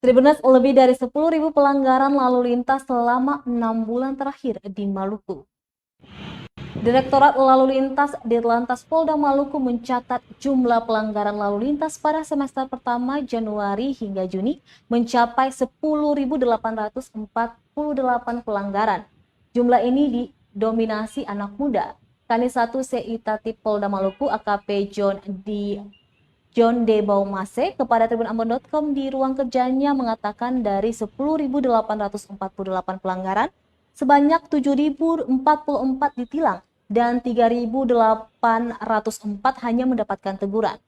Tribunas lebih dari 10.000 pelanggaran lalu lintas selama 6 bulan terakhir di Maluku. Direktorat Lalu Lintas Ditlantas Polda Maluku mencatat jumlah pelanggaran lalu lintas pada semester pertama Januari hingga Juni mencapai 10.848 pelanggaran. Jumlah ini didominasi anak muda. Kanit 1 CI Tatip Polda Maluku AKP John D. Baumase kepada tribunambon.com di ruang kerjanya mengatakan dari 10.848 pelanggaran, sebanyak 7.044 ditilang dan 3.804 hanya mendapatkan teguran.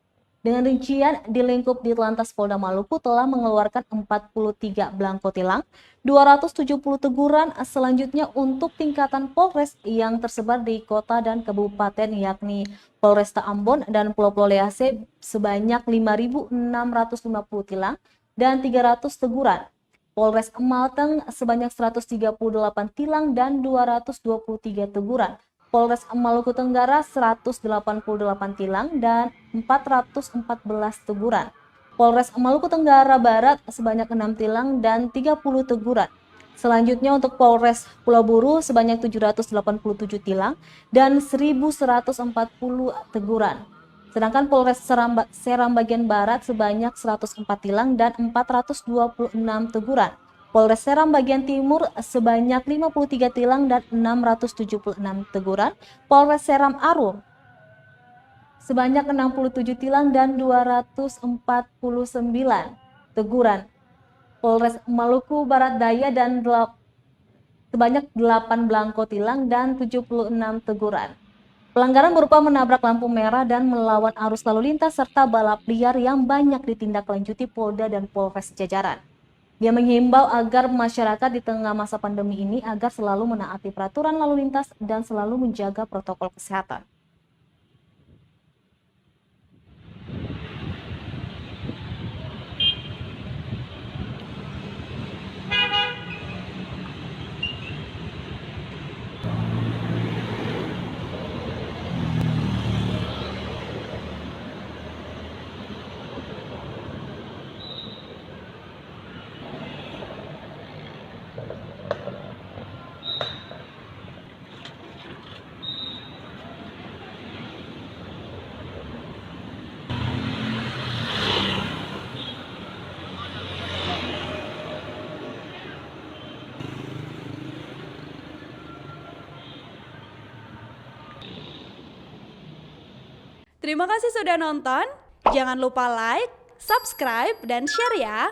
Dengan rincian, di lingkup Ditlantas Polda Maluku telah mengeluarkan 43 belangko tilang, 270 teguran selanjutnya untuk tingkatan Polres yang tersebar di kota dan kabupaten yakni Polresta Ambon dan Pulau Lease sebanyak 5.650 tilang dan 300 teguran. Polres Malteng sebanyak 138 tilang dan 223 teguran. Polres Maluku Tenggara 188 tilang dan 414 teguran. Polres Maluku Tenggara Barat sebanyak 6 tilang dan 30 teguran. Selanjutnya untuk Polres Pulau Buru sebanyak 787 tilang dan 1.140 teguran. Sedangkan Polres Seram bagian Barat sebanyak 104 tilang dan 426 teguran. Polres Seram bagian Timur sebanyak 53 tilang dan 676 teguran. Polres Seram Arum sebanyak 67 tilang dan 249 teguran. Polres Maluku Barat Daya dan sebanyak 8 belangko tilang dan 76 teguran. Pelanggaran berupa menabrak lampu merah dan melawan arus lalu lintas serta balap liar yang banyak ditindaklanjuti Polda dan Polres jajaran. Dia menghimbau agar masyarakat di tengah masa pandemi ini agar selalu menaati peraturan lalu lintas dan selalu menjaga protokol kesehatan. Terima kasih sudah nonton. Jangan lupa like, subscribe, dan share ya.